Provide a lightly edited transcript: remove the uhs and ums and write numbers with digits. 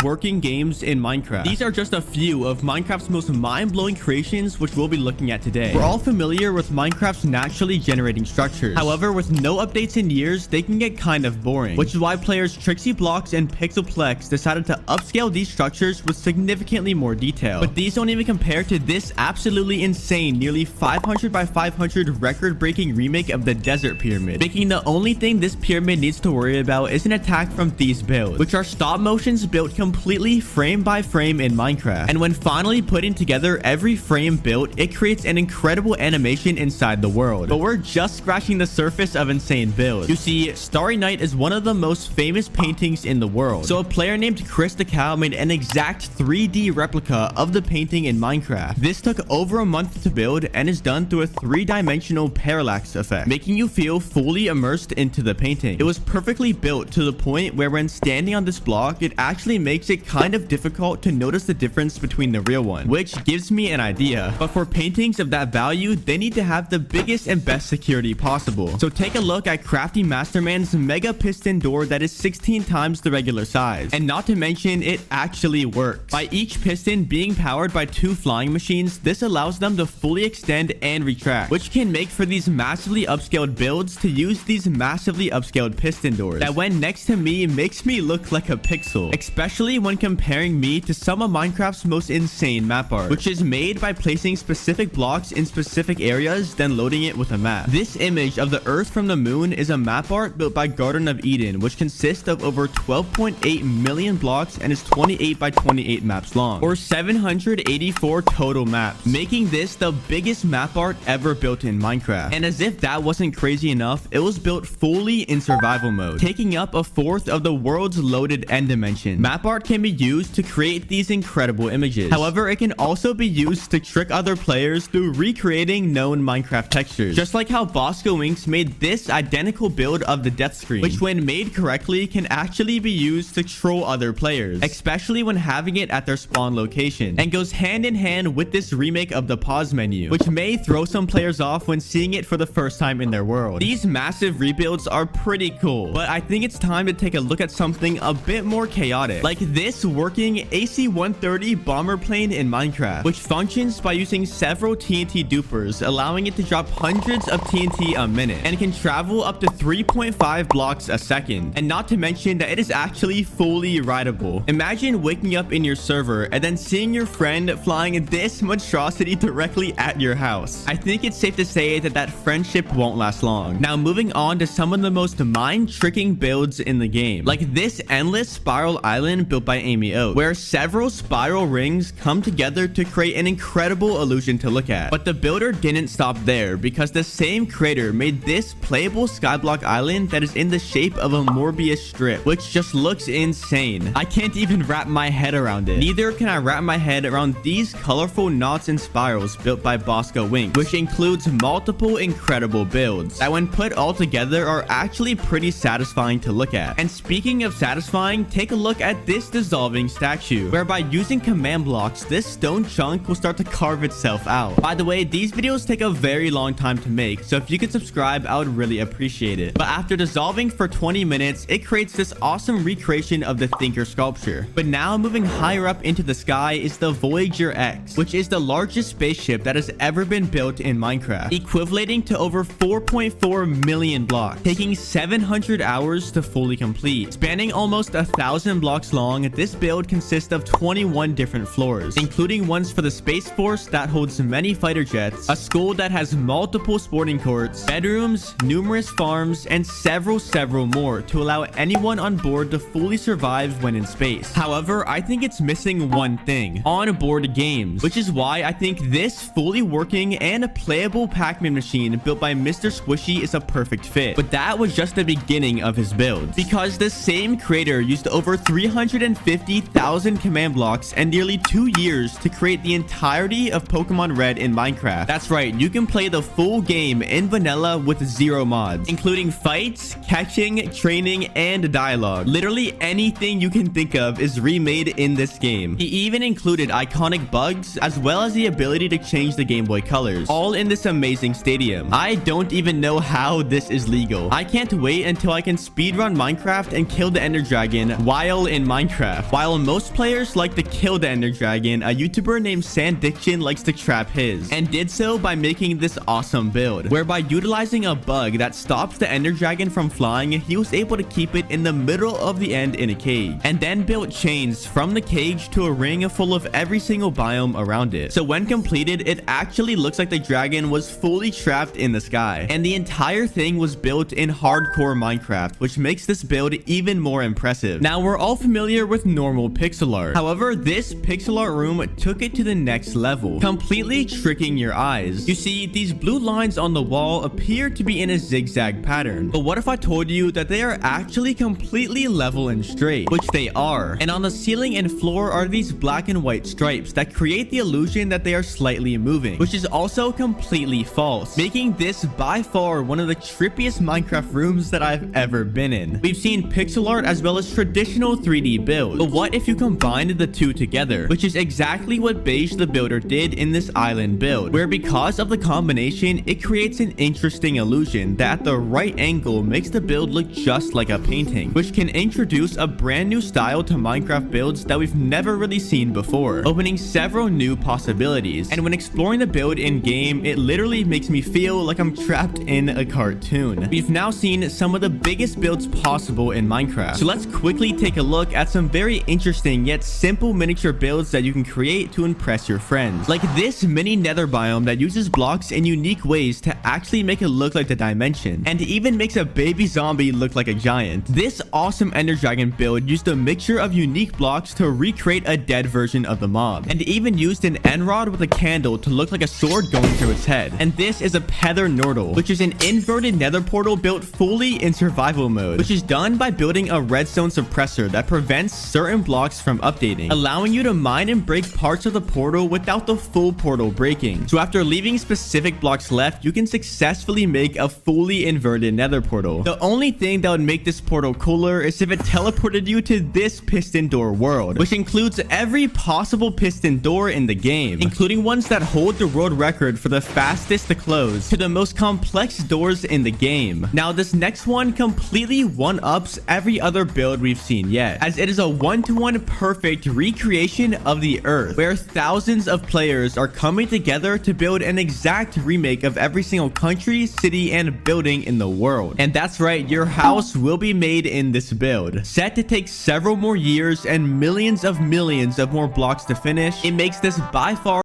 working games in Minecraft. These are just a few of Minecraft's most mind-blowing creations, which we'll be looking at today. We're all familiar with Minecraft's naturally generating structures. However, with no updates in years, they can get kind of boring, which is why players Trixie Blocks and Pixelplex decided to upscale these structures with significantly more detail. But these don't even compare to this absolutely insane, nearly 500 by 500 record-breaking remake of the Desert Pyramid, making the only thing this pyramid needs to worry about is an attack from these builds, which are stop motions built completely frame by frame in Minecraft. And when finally putting together every frame built, it creates an incredible animation inside the world. But we're just scratching the surface of insane builds. You see, Starry Night is one of the most famous paintings in the world. So a player named Chris the Cow made an exact 3D replica of the painting in Minecraft. This took over a month to build and is done through a 3-dimensional parallax effect, making you feel fully immersed into the painting. It was perfectly built to the point where when standing on this block, it actually makes it kind of difficult to notice the difference between the real one, which gives me an idea. But for paintings of that value, they need to have the biggest and best security possible. So take a look at Crafty Masterman's mega piston door that is 16 times the regular size. And not to mention, it actually works. By each piston being powered by 2 flying machines, this allows them to fully extend and retract, which can make for these massively upscaled builds to use these massively upscaled piston doors that when next to me makes me look like a pixel, especially when comparing me to some of Minecraft's most insane map art, which is made by placing specific blocks in specific areas, then loading it with a map. This image of the Earth from the moon is a map art built by Garden of Eden, which consists of over 12.8 million blocks and is 28 by 28 maps long, or 784 total maps, making this the biggest map art ever built in Minecraft. And as if that wasn't crazy enough, it was built fully in survival mode, taking up a fourth of the world's loaded end dimension. Map art can be used to create these incredible images. However, it can also be used to trick other players through recreating known Minecraft textures, just like how Bosco Inks made this identical build of the death screen, which when made correctly can actually be used to troll other players, especially when having it at their spawn location, and goes hand in hand with this remake of the pause menu, which may throw some players off when seeing it for the first time in their world. These massive rebuilds are pretty cool, but I think it's time to take a look at something a bit more chaotic, like this working AC-130 bomber plane in Minecraft, which functions by using several TNT dupers, allowing it to drop hundreds of TNT a minute, and can travel up to 3.5 blocks a second, and not to mention that it is actually fully rideable. Imagine waking up in your server and then seeing your friend flying this monstrosity directly at your house. I think it's safe to say that that friendship won't last long. Now moving on to some of the most mind-tricking builds in the game, like this endless spiral island built by Amy Oak, where several spiral rings come together to create an incredible illusion to look at. But the builder didn't stop there, because the same creator made this playable skyblock island that is in the shape of a Morbius strip, which just looks insane. I can't even wrap my head around it. Neither can I wrap my head around these colorful knots and spirals built by Bosco Inks, which includes multiple incredible builds that when put all together are actually pretty satisfying to look at. And speaking of satisfying, take a look at this dissolving statue, whereby using command blocks, this stone chunk will start to carve itself out. By the way, these videos take a very long time to make, so if you could subscribe, I would really appreciate it. But after dissolving for 20 minutes, it creates this awesome recreation of the Thinker sculpture. But now moving higher up into the sky is the Voyager X, which is the largest spaceship that has ever been built in Minecraft, equivalating to over 4.4 million blocks, taking 700 hours to fully complete. Spanning almost 1,000 blocks long, this build consists of 21 different floors, including ones for the Space Force that holds many fighter jets, a school that has multiple sporting courts, bedrooms, numerous farms, and several more to allow anyone on board to fully survive when in space. However, I think it's missing one thing: on-board games, which is why I think this fully working and playable Pac-Man machine built by Mr. Squishy is a perfect fit. But that was just the beginning of his builds, because the same creator used over 350,000 command blocks and nearly 2 years to create the entirety of Pokemon Red in Minecraft. That's right, you can play the full game in vanilla with 0 mods, including fights, catching, training, and dialogue. Literally anything you can think of is remade in this game. He even included iconic bugs, as well as the ability to change the Game Boy colors, all in this amazing stadium. I don't even know how this is legal. I can't wait until I can speedrun Minecraft and kill the Ender Dragon while in Minecraft. Minecraft. While most players like to kill the Ender Dragon, a YouTuber named Sandiction likes to trap his, and did so by making this awesome build, whereby utilizing a bug that stops the Ender Dragon from flying, he was able to keep it in the middle of the end in a cage, and then built chains from the cage to a ring full of every single biome around it. So when completed, it actually looks like the dragon was fully trapped in the sky, and the entire thing was built in hardcore Minecraft, which makes this build even more impressive. Now, we're all familiar with normal pixel art. However, this pixel art room took it to the next level, completely tricking your eyes. You see, these blue lines on the wall appear to be in a zigzag pattern, but what if I told you that they are actually completely level and straight, which they are, and on the ceiling and floor are these black and white stripes that create the illusion that they are slightly moving, which is also completely false, making this by far one of the trippiest Minecraft rooms that I've ever been in. We've seen pixel art as well as traditional 3D builds, but what if you combined the two together, which is exactly what Beige the Builder did in this island build, where because of the combination, it creates an interesting illusion that at the right angle makes the build look just like a painting, which can introduce a brand new style to Minecraft builds that we've never really seen before, opening several new possibilities. And when exploring the build in game, it literally makes me feel like I'm trapped in a cartoon. We've now seen some of the biggest builds possible in Minecraft, so let's quickly take a look at some very interesting yet simple miniature builds that you can create to impress your friends, like this mini nether biome that uses blocks in unique ways to actually make it look like the dimension, and even makes a baby zombie look like a giant. This awesome Ender Dragon build used a mixture of unique blocks to recreate a dead version of the mob, and even used an end rod with a candle to look like a sword going through its head. And this is a Pether Nordle, which is an inverted nether portal built fully in survival mode, which is done by building a redstone suppressor that prevents certain blocks from updating, allowing you to mine and break parts of the portal without the full portal breaking. So after leaving specific blocks left, you can successfully make a fully inverted nether portal. The only thing that would make this portal cooler is if it teleported you to this piston door world, which includes every possible piston door in the game, including ones that hold the world record for the fastest to close to the most complex doors in the game. Now, this next one completely one-ups every other build we've seen yet, as it is a one-to-one perfect recreation of the Earth, where thousands of players are coming together to build an exact remake of every single country, city, and building in the world. And that's right, your house will be made in this build. Set to take several more years and millions of more blocks to finish, it makes this by far